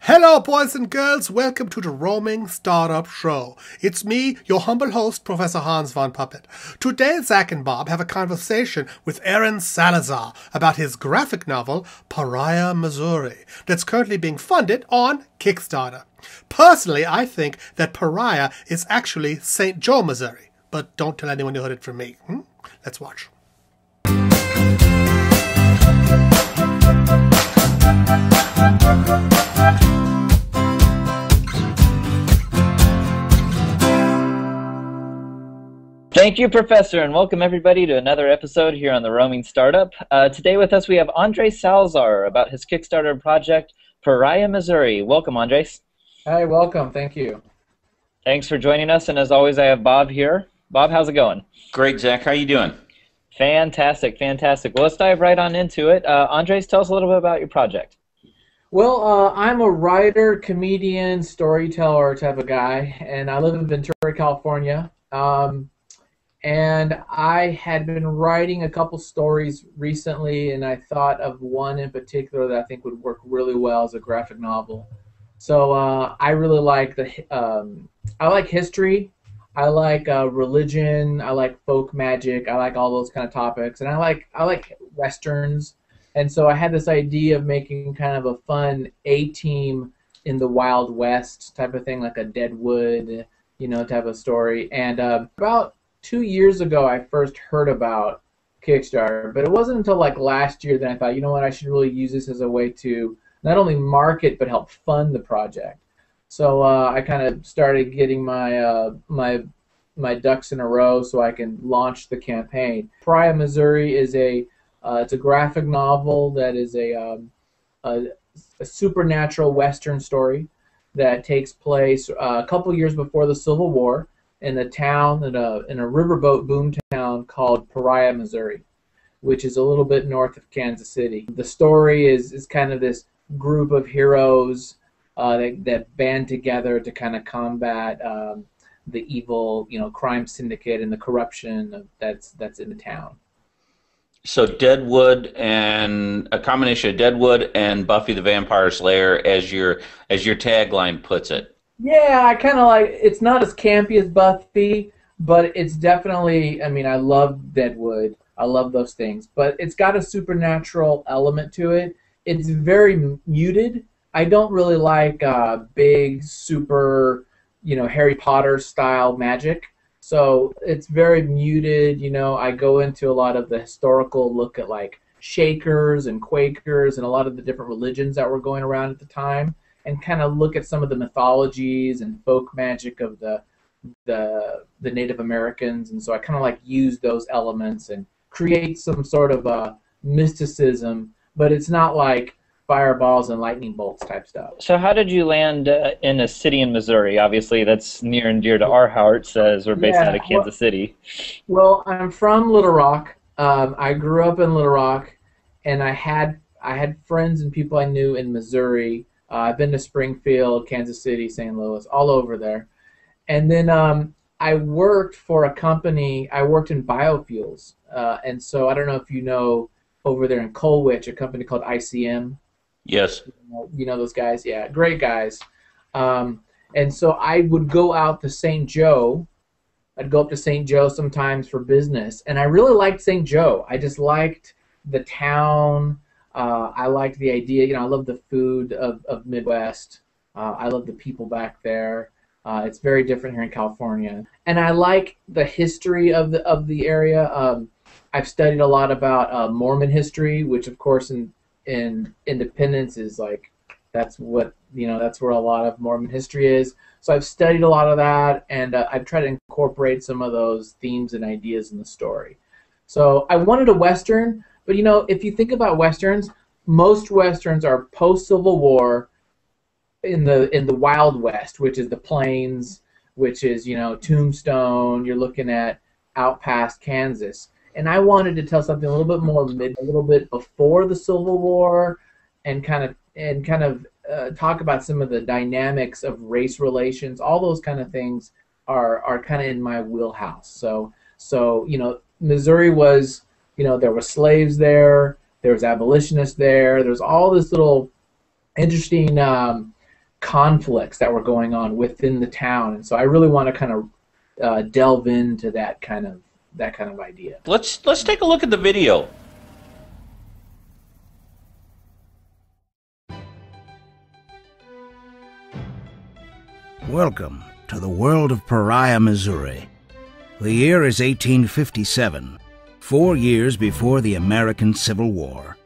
Hello, boys and girls. Welcome to the Roaming Startup Show. It's me, your humble host, Professor Hans von Puppet. Today, Zach and Bob have a conversation with Andres Salazar about his graphic novel, Pariah, Missouri, that's currently being funded on Kickstarter. Personally, I think that Pariah is actually St. Joe, Missouri. But don't tell anyone you heard it from me. Let's watch. Thank you, Professor, and welcome everybody to another episode here on the Roaming Startup. Today with us we have Andres Salazar about his Kickstarter project, Pariah, Missouri. Welcome, Andres. Hi, welcome. Thank you. Thanks for joining us, and as always I have Bob here. Bob, how's it going? Great, Zach. How you doing? Fantastic, fantastic. Well, let's dive right on into it. Andres, tell us a little bit about your project. Well, I'm a writer, comedian, storyteller type of guy, and I live in Ventura, California. And I had been writing a couple stories recently, and I thought of one in particular that I think would work really well as a graphic novel. So I really like I like history, I like religion, I like folk magic, I like all those kind of topics, and I like westerns. And so I had this idea of making kind of a fun A-team in the Wild West type of thing, like a Deadwood, type of story. And about 2 years ago, I first heard about Kickstarter, but it wasn't until like last year that I thought, you know what, I should really use this as a way to not only market but help fund the project. So I kind of started getting my my ducks in a row so I can launch the campaign. Pariah, Missouri is it's a graphic novel that is a supernatural Western story that takes place a couple years before the Civil War, in a town, in a riverboat boom town called Pariah, Missouri, which is a little bit north of Kansas City. The story is kind of this group of heroes that band together to kind of combat the evil, crime syndicate and the corruption that's in the town. So Deadwood, and a combination of Deadwood and Buffy the Vampire Slayer as your tagline puts it. Yeah, I kind of like, it's not as campy as Buffy, but it's definitely, I love Deadwood. I love those things. But it's got a supernatural element to it. It's very muted. I don't really like big, super, Harry Potter style magic. So it's very muted. I go into a lot of the historical look at like Shakers and Quakers and a lot of the different religions that were going around at the time, and kind of look at some of the mythologies and folk magic of the Native Americans. And so I kind of like use those elements and create some sort of mysticism, but it's not like fireballs and lightning bolts type stuff. So how did you land in a city in Missouri? Obviously that's near and dear to our hearts as we're based out of Kansas City. Well, I'm from Little Rock. I grew up in Little Rock, and I had friends and people I knew in Missouri. I've been to Springfield, Kansas City, St. Louis, all over there. And then I worked for a company. I worked in biofuels. And so I don't know if you know, over there in Colwich, a company called ICM. Yes. You know those guys? Yeah, great guys. And so I would go out to St. Joe. I'd go up to St. Joe sometimes for business. And I really liked St. Joe. I just liked the town. I liked the idea. I love the food of Midwest. I love the people back there. It's very different here in California, and I like the history of the area. I've studied a lot about Mormon history, which of course in Independence is like that's where a lot of Mormon history is. So I've studied a lot of that, and I've tried to incorporate some of those themes and ideas in the story. So I wanted a Western. But if you think about westerns, most westerns are post-Civil War in the Wild West, which is the plains, which is Tombstone. You're looking at out past Kansas, and I wanted to tell something a little bit more a little bit before the Civil War, and kind of talk about some of the dynamics of race relations. All those kind of things are kind of in my wheelhouse. So Missouri was. There were slaves there. There was abolitionists there. There's all this little interesting conflicts that were going on within the town, and so I really want to kind of delve into that kind of idea. Let's take a look at the video. Welcome to the world of Pariah, Missouri. The year is 1857, 4 years before the American Civil War.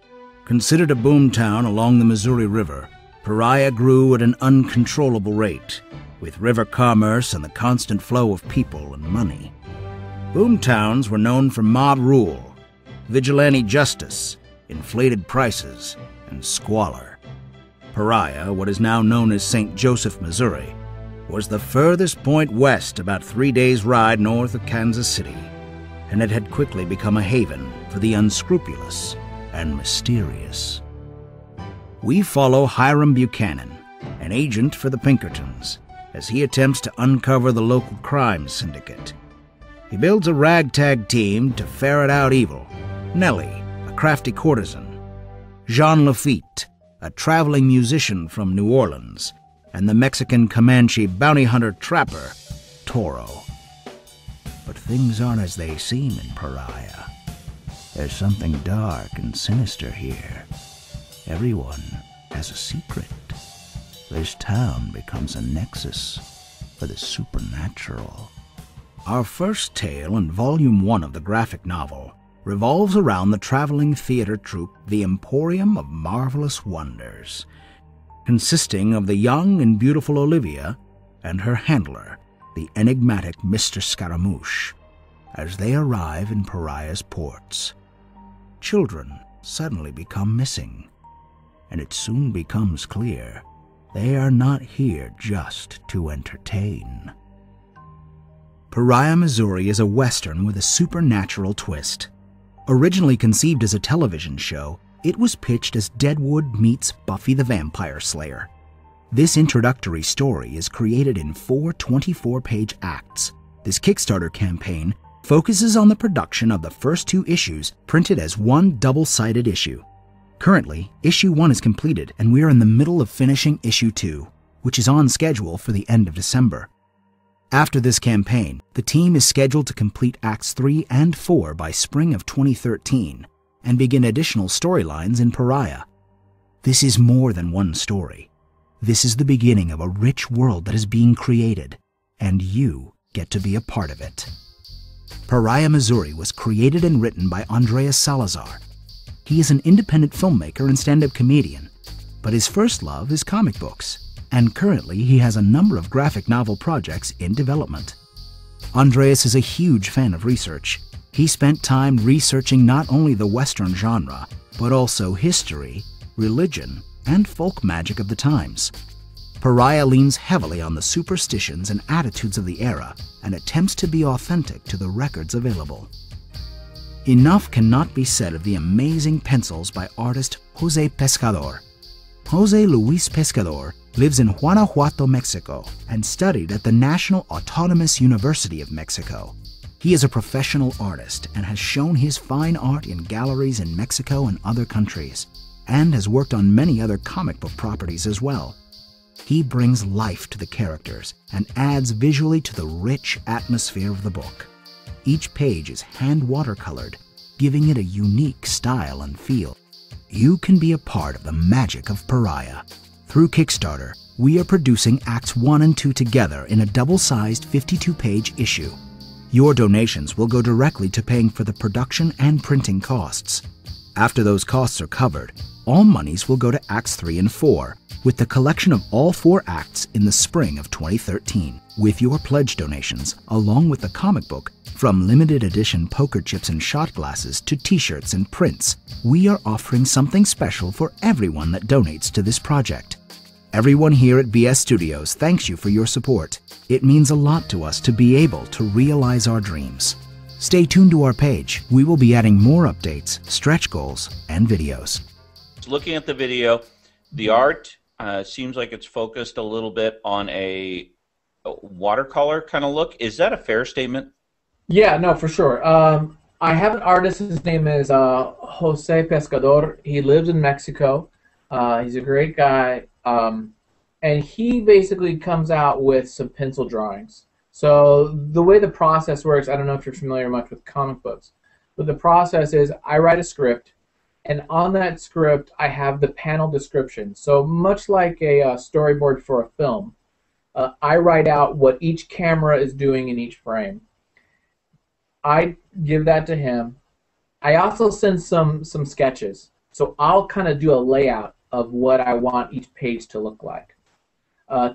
Considered a boomtown along the Missouri River, Pariah grew at an uncontrollable rate, with river commerce and the constant flow of people and money. Boomtowns were known for mob rule, vigilante justice, inflated prices, and squalor. Pariah, what is now known as St. Joseph, Missouri, was the furthest point west, about 3 days' ride north of Kansas City, and it had quickly become a haven for the unscrupulous and mysterious. We follow Hiram Buchanan, an agent for the Pinkertons, as he attempts to uncover the local crime syndicate. He builds a ragtag team to ferret out evil: Nellie, a crafty courtesan; Jean Lafitte, a traveling musician from New Orleans; and the Mexican Comanche bounty hunter trapper, Toro. But things aren't as they seem in Pariah. There's something dark and sinister here. Everyone has a secret. This town becomes a nexus for the supernatural. Our first tale in Volume 1 of the graphic novel revolves around the traveling theater troupe, the Emporium of Marvelous Wonders, consisting of the young and beautiful Olivia and her handler, the enigmatic Mr. Scaramouche. As they arrive in Pariah's ports, children suddenly become missing, and it soon becomes clear they are not here just to entertain. Pariah, Missouri is a Western with a supernatural twist. Originally conceived as a television show, it was pitched as Deadwood meets Buffy the Vampire Slayer. This introductory story is created in 4 24-page acts. This Kickstarter campaign focuses on the production of the first 2 issues printed as one double-sided issue. Currently, issue 1 is completed, and we are in the middle of finishing issue 2, which is on schedule for the end of December. After this campaign, the team is scheduled to complete acts 3 and 4 by spring of 2013 and begin additional storylines in Pariah. This is more than one story. This is the beginning of a rich world that is being created, and you get to be a part of it. Pariah, Missouri was created and written by Andres Salazar. He is an independent filmmaker and stand-up comedian, but his first love is comic books, and currently he has a number of graphic novel projects in development. Andres is a huge fan of research. He spent time researching not only the Western genre, but also history, religion, and folk magic of the times. Pariah leans heavily on the superstitions and attitudes of the era and attempts to be authentic to the records available. Enough cannot be said of the amazing pencils by artist Jose Pescador. Jose Luis Pescador lives in Guanajuato, Mexico, and studied at the National Autonomous University of Mexico. He is a professional artist and has shown his fine art in galleries in Mexico and other countries, and has worked on many other comic book properties as well. He brings life to the characters and adds visually to the rich atmosphere of the book. Each page is hand watercolored, giving it a unique style and feel. You can be a part of the magic of Pariah. Through Kickstarter, we are producing Acts 1 and 2 together in a double-sized 52-page issue. Your donations will go directly to paying for the production and printing costs. After those costs are covered, all monies will go to Acts 3 and 4, with the collection of all 4 acts in the spring of 2013. With your pledge donations, along with the comic book, from limited edition poker chips and shot glasses to t-shirts and prints, we are offering something special for everyone that donates to this project. Everyone here at BS Studios thanks you for your support. It means a lot to us to be able to realize our dreams. Stay tuned to our page. We will be adding more updates, stretch goals, and videos. Looking at the video, the art seems like it's focused a little bit on a watercolor kind of look. Is that a fair statement? Yeah, no, for sure. I have an artist. His name is Jose Pescador. He lives in Mexico. He's a great guy. and he basically comes out with some pencil drawings. So the way the process works, I don't know if you're familiar much with comic books, but the process is I write a script, and on that script I have the panel description. So much like a storyboard for a film, I write out what each camera is doing in each frame. I give that to him. I also send some sketches. So I'll kind of do a layout of what I want each page to look like.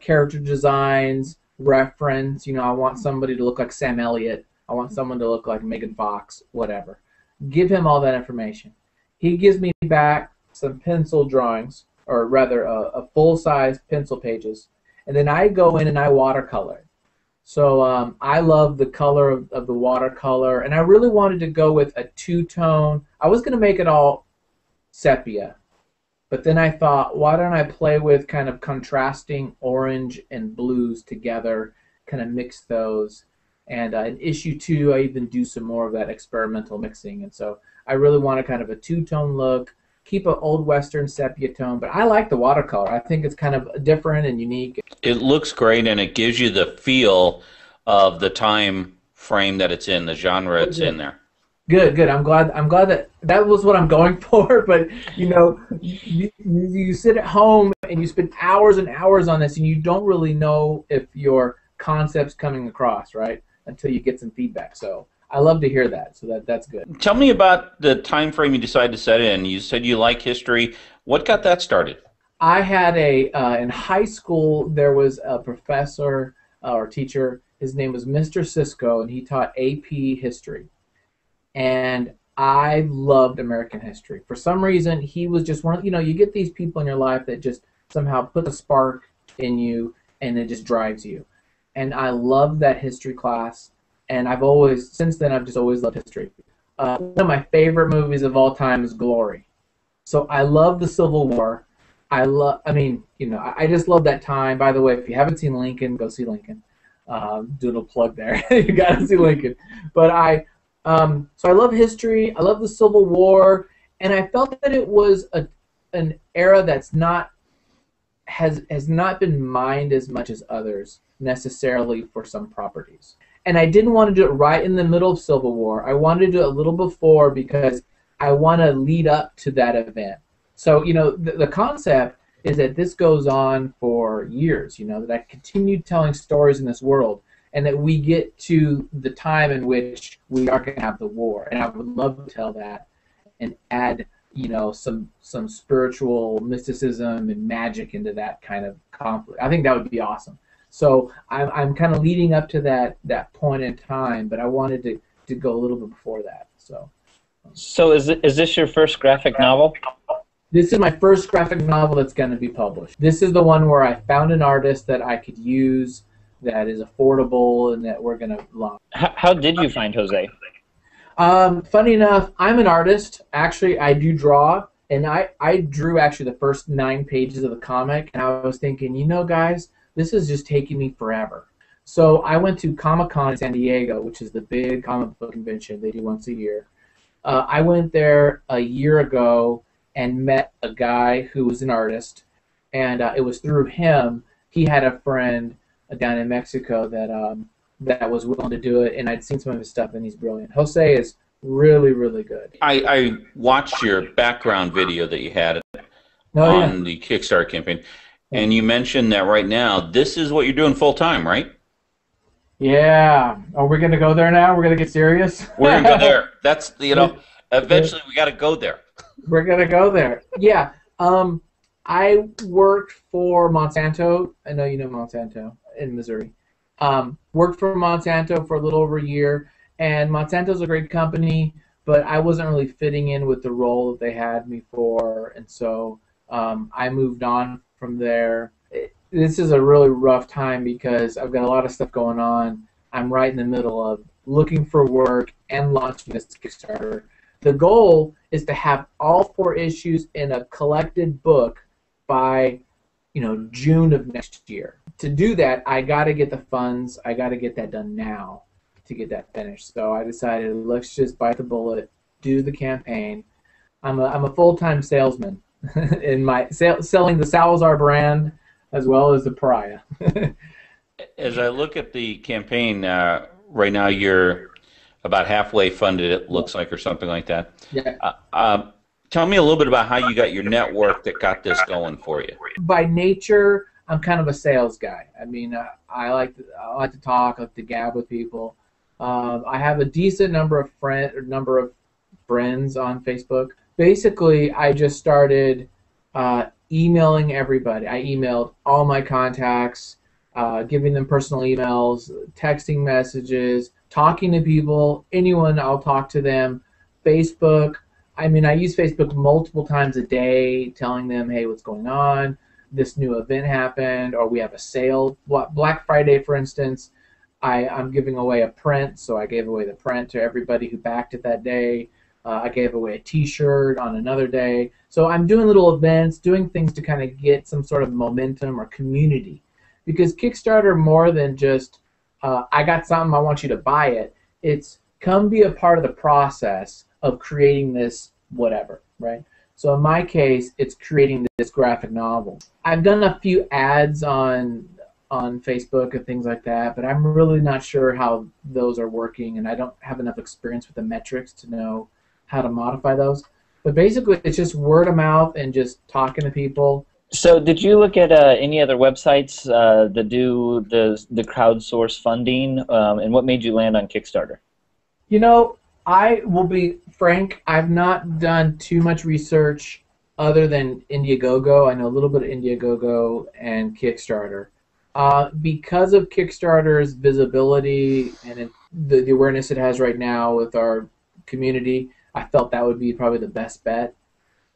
Character designs, reference, I want somebody to look like Sam Elliott. I want someone to look like Megan Fox, whatever. Give him all that information. He gives me back some pencil drawings, or rather a full-size pencil pages, and then I go in and I watercolor. So I love the color of the watercolor, and I really wanted to go with a two-tone. I was going to make it all sepia, but then I thought, why don't I play with kind of contrasting orange and blues together, kind of mix those. And in issue 2, I even do some more of that experimental mixing. And so I really want kind of a two-tone look, keep an old Western sepia tone, but I like the watercolor. I think it's kind of different and unique. It looks great, and it gives you the feel of the time frame that it's in, the genre it's in there. Good. I'm glad that was what I'm going for. But you sit at home and you spend hours and hours on this, and you don't really know if your concept's coming across, right? Until you get some feedback. So I love to hear that. So that's good. Tell me about the time frame you decided to set in. You said you like history. What got that started? I had in high school there was a professor or teacher. His name was Mr. Cisco, and he taught AP history. And I loved American history. For some reason, he was just one of, you get these people in your life that just somehow put a spark in you, and it just drives you. And I loved that history class, and since then, I've just always loved history. One of my favorite movies of all time is Glory. So I love the Civil War. I just love that time. By the way, if you haven't seen Lincoln, go see Lincoln. Do a little plug there. You got to see Lincoln. But so I love history. I love the Civil War, and I felt that it was an era that's has not been mined as much as others necessarily for some properties. And I didn't want to do it right in the middle of Civil War. I wanted to do it a little before because I want to lead up to that event. So the concept is that this goes on for years. That I continue telling stories in this world, and that we get to the time in which we are going to have the war. And I would love to tell that and add, some spiritual mysticism and magic into that kind of conflict. I think that would be awesome. So I'm kind of leading up to that point in time, but I wanted to go a little bit before that. So is this your first graphic novel? This is my first graphic novel that's going to be published. This is the one where I found an artist that I could use, that is affordable, and that we're going to launch. How did you find Jose? Funny enough, I'm an artist. Actually, I do draw, and I drew actually the first 9 pages of the comic, and I was thinking, guys, this is just taking me forever. So I went to Comic-Con in San Diego, which is the big comic book convention they do once a year. I went there a year ago and met a guy who was an artist, and it was through him. He had a friend down in Mexico that was willing to do it, and I'd seen some of his stuff, and he's brilliant. Jose is really, really good. I watched your background video that you had on the Kickstarter campaign, and you mentioned that right now this is what you're doing full time, right? Yeah. Are we gonna go there now? We're gonna get serious. We're gonna go there. That's eventually we got to go there. We're gonna go there. Yeah. I worked for Monsanto. I know you know Monsanto in Missouri. Worked for Monsanto for a little over a year, and Monsanto's a great company, but I wasn't really fitting in with the role that they had me for, and so I moved on from there. This is a really rough time because I've got a lot of stuff going on. I'm right in the middle of looking for work and launching this Kickstarter. The goal is to have all 4 issues in a collected book by June of next year. To do that, I got to get the funds. I got to get that done now to get that finished. So I decided, let's just bite the bullet, do the campaign. I'm a full-time salesman in my selling the Salazar brand. as well as the Pariah. As I look at the campaign, right now you're about halfway funded, it looks like, or something like that. Yeah. Tell me a little bit about how you got your network that got this going for you. By nature, I'm kind of a sales guy. I mean, I like to talk, I like to gab with people. I have a decent number of friends on Facebook. Basically, I just started emailing everybody. I emailed all my contacts, giving them personal emails, texting messages, talking to people. Anyone, I'll talk to them. Facebook. I mean, I use Facebook multiple times a day, telling them, hey, what's going on? This new event happened, or we have a sale. Black Friday, for instance, I'm giving away a print, so I gave away the print to everybody who backed it that day. I gave away a T-shirt on another day. So I'm doing little events, doing things to kind of get some sort of momentum or community. Because Kickstarter, more than just, I got something, I want you to buy it, it's come be a part of the process of creating this whatever, right? So in my case, it's creating this graphic novel. I've done a few ads on Facebook and things like that, but I'm really not sure how those are working, and I don't have enough experience with the metrics to know how to modify those. But basically, it's just word of mouth and just talking to people. So did you look at any other websites that do the crowdsource funding, and what made you land on Kickstarter? You know, I will be frank, I've not done too much research other than Indiegogo. I know a little bit of Indiegogo and Kickstarter. Because of Kickstarter's visibility and the awareness it has right now with our community, I felt that would be probably the best bet.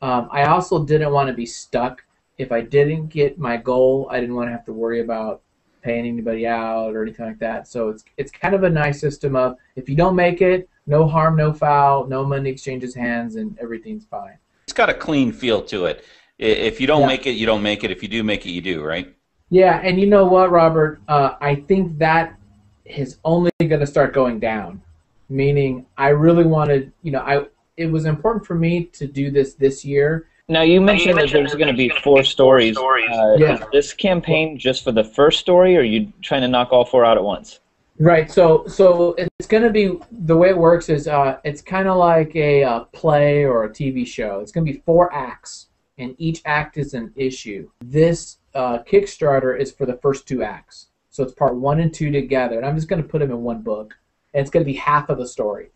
I also didn't want to be stuck. If I didn't get my goal, I didn't want to have to worry about paying anybody out or anything like that. So it's kind of a nice system of, if you don't make it, no harm, no foul, no money exchanges hands, and everything's fine. It's got a clean feel to it. If you don't make it, you don't make it. If you do make it, you do, right? Yeah, and you know what, Robert? I think that is only going to start going down. Meaning, I really wanted, it was important for me to do this year. Now, you mentioned that there's going to be 4 stories. Yeah. Is this campaign just for the first story, or are you trying to knock all 4 out at once? Right, so it's going to be, the way it works is it's kind of like a play or a TV show. It's going to be 4 acts, and each act is an issue. This Kickstarter is for the first 2 acts. So it's part 1 and 2 together, and I'm just going to put them in one book, and it's going to be half of the story.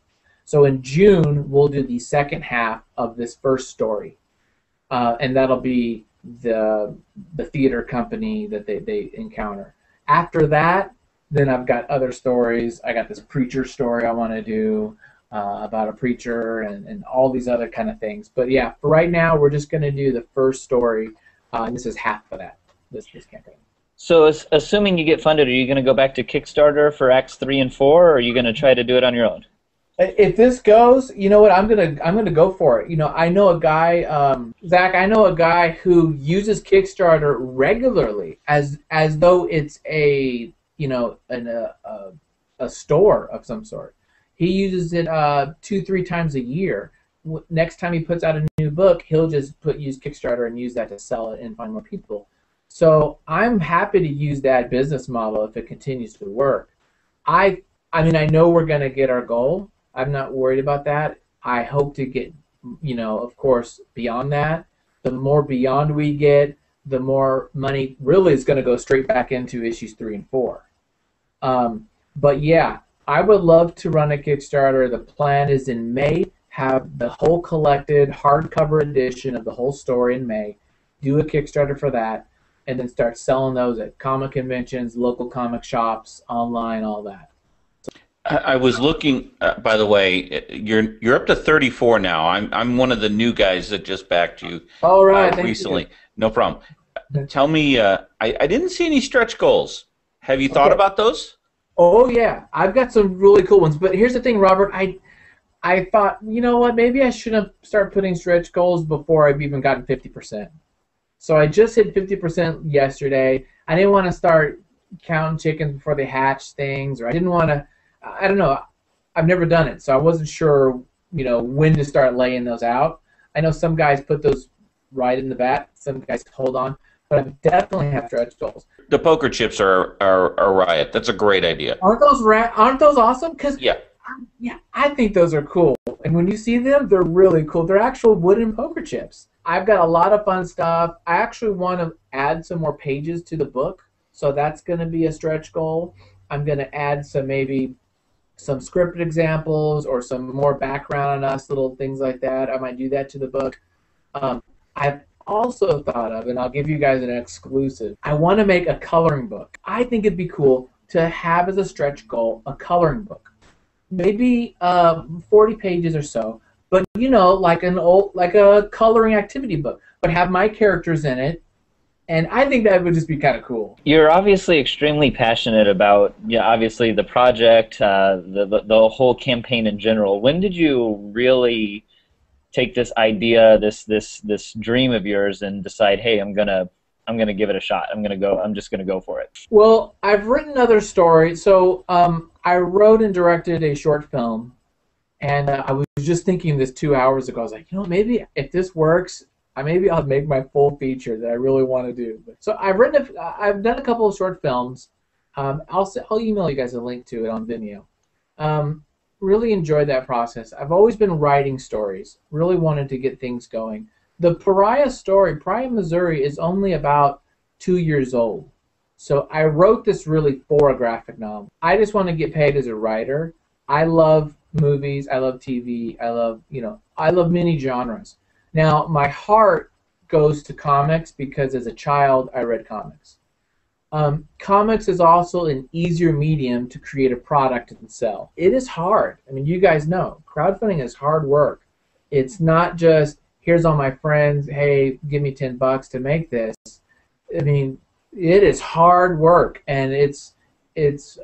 So in June, we'll do the second half of this first story, and that'll be the theater company that they encounter. After that, then I've got other stories. I got this preacher story I want to do about a preacher and all these other kind of things. But yeah, for right now, we're just going to do the first story, and this is half of that, this campaign. So assuming you get funded, are you going to go back to Kickstarter for Acts 3 and 4, or are you going to try to do it on your own? If this goes, you know what, I'm gonna go for it. I know a guy, Zach. I know a guy who uses Kickstarter regularly, as though it's a store of some sort. He uses it 2-3 times a year. Next time he puts out a new book, he'll just use Kickstarter and use that to sell it and find more people. So I'm happy to use that business model if it continues to work. I mean, I know we're gonna get our goal. I'm not worried about that. I hope to get, of course, beyond that. The more beyond we get, the more money really is going to go straight back into issues 3 and 4. But yeah, I would love to run a Kickstarter. The plan is in May, have the whole collected hardcover edition of the whole story in May, do a Kickstarter for that, and then start selling those at comic conventions, local comic shops, online, all that. I was looking, by the way, you're up to 34 now. I'm one of the new guys that just backed you recently. No problem. Tell me, I didn't see any stretch goals. Have you thought about those? Oh yeah, I've got some really cool ones. But here's the thing, Robert. I thought, you know what? Maybe I shouldn't start putting stretch goals before I've even gotten 50%. So I just hit 50% yesterday. I didn't want to start counting chickens before they hatch things, or I didn't want to. I don't know. I've never done it, so I wasn't sure, when to start laying those out. I know some guys put those right in the bat. Some guys hold on. but I definitely have stretch goals. The poker chips are a riot. That's a great idea. Aren't those awesome? Yeah. Yeah, I think those are cool. And when you see them, they're really cool. They're actual wooden poker chips. I've got a lot of fun stuff. I actually want to add some more pages to the book, so that's going to be a stretch goal. I'm going to add maybe some scripted examples or some more background on us, little things like that. I might do that to the book. I've also thought of, and I'll give you guys an exclusive, I want to make a coloring book. I think it'd be cool to have as a stretch goal a coloring book. Maybe 40 pages or so, but like a coloring activity book, but have my characters in it, and I think that would just be kind of cool. You're obviously extremely passionate about, obviously the project, the whole campaign in general. When did you really take this idea, this dream of yours, and decide, hey, I'm gonna give it a shot. I'm just gonna go for it. Well, I've written other stories. So I wrote and directed a short film, and I was just thinking this 2 hours ago. I was like, maybe if this works, maybe I'll make my full feature that I really want to do. So I've done a couple of short films. I'll email you guys a link to it on Vimeo. Really enjoyed that process. I've always been writing stories. Really wanted to get things going. The Pariah story, Pariah, Missouri, is only about 2 years old. So I wrote this really for a graphic novel. I just want to get paid as a writer. I love movies. I love TV. I love many genres. Now, my heart goes to comics because as a child, I read comics. Comics is also an easier medium to create a product and sell. It is hard. I mean, you guys know, crowdfunding is hard work. It's not just, here's all my friends, hey, give me $10 to make this. I mean, it is hard work, and it's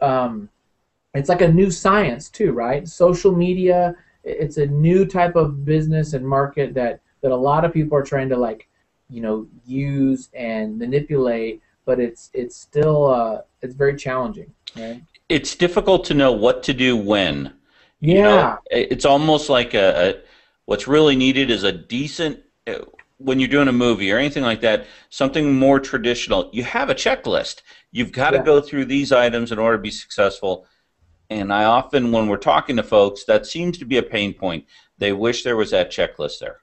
like a new science too, right? Social media, it's a new type of business and market that a lot of people are trying to use and manipulate, but it's still it's very challenging, right? It's difficult to know what to do when. Yeah. It's almost like what's really needed is a decent, when you're doing a movie or anything like that, something more traditional. You have a checklist. You've got to go through these items in order to be successful. And I often, when we're talking to folks, that seems to be a pain point. They wish there was that checklist there.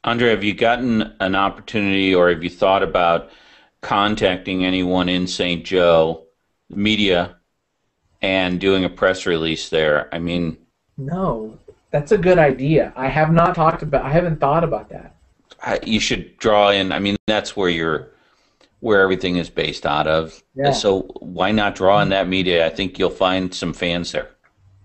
Andre, have you gotten an opportunity, or have you thought about contacting anyone in St. Joe, media, and doing a press release there? I mean, no, that's a good idea. I haven't thought about that. You should draw in. I mean, that's where everything is based out of. Yeah. So why not draw in that media? I think you'll find some fans there.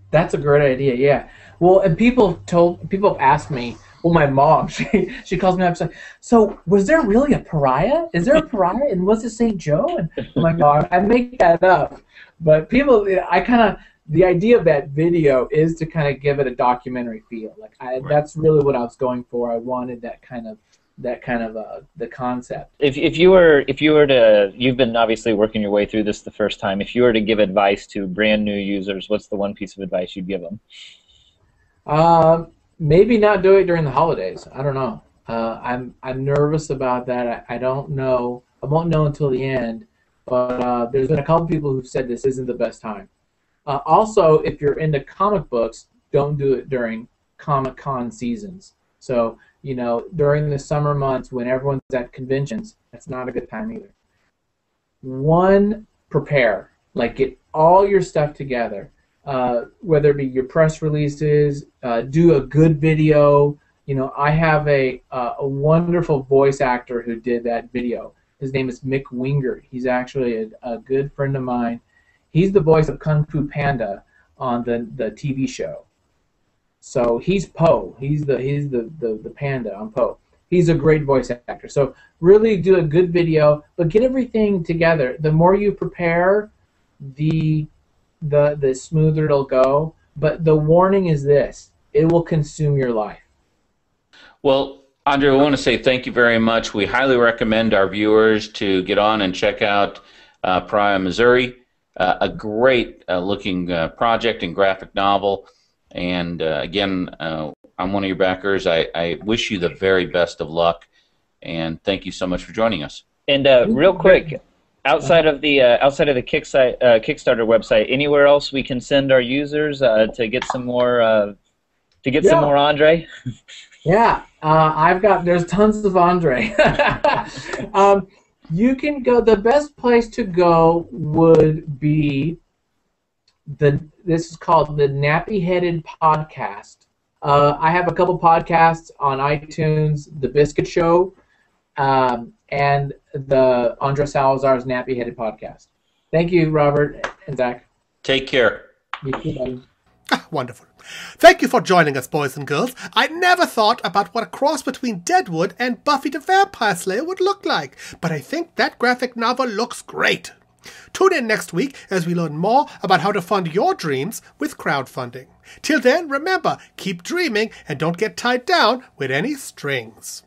That's a great idea. Yeah. Well, and people have asked me. Well, my mom, she calls me up and says, so was there really a Pariah? Is there a Pariah? And was it St. Joe? And I'm like, no, I make that up. But people, the idea of that video is to kind of give it a documentary feel. That's really what I was going for. I wanted that kind of the concept. If you were to, you've been obviously working your way through this the first time. If you were to give advice to brand new users, what's the one piece of advice you'd give them? Maybe not do it during the holidays. I don't know. I'm nervous about that. I don't know. I won't know until the end. But there's been a couple people who've said this isn't the best time. Also, if you're into comic books, don't do it during Comic-Con seasons. So, during the summer months when everyone's at conventions, that's not a good time either. One, prepare. Get all your stuff together. Whether it be your press releases, do a good video. I have a wonderful voice actor who did that video. His name is Mick Wingert. He's actually a good friend of mine. He's the voice of Kung Fu Panda on the TV show. So he's Po. He's the panda on Po. He's a great voice actor. So really do a good video, but get everything together. The more you prepare, the smoother it'll go. But the warning is this: it will consume your life. Well, Andre, I want to say thank you very much. We highly recommend our viewers to get on and check out Pariah, Missouri. A great looking project and graphic novel. And again, I'm one of your backers. I wish you the very best of luck. And thank you so much for joining us. And real quick, outside of the Kickstarter website, anywhere else we can send our users to get some more some more Andre? Yeah, there's tons of Andre. You can go. The best place to go would be this is called the Nappy Headed Podcast. I have a couple podcasts on iTunes, The Biscuit Show, and the Andres Salazar's Nappy Headed Podcast. Thank you, Robert and Zach. Take care. You too, buddy. Wonderful. Thank you for joining us, boys and girls. I never thought about what a cross between Deadwood and Buffy the Vampire Slayer would look like, but I think that graphic novel looks great. Tune in next week as we learn more about how to fund your dreams with crowdfunding. Till then, remember, keep dreaming and don't get tied down with any strings.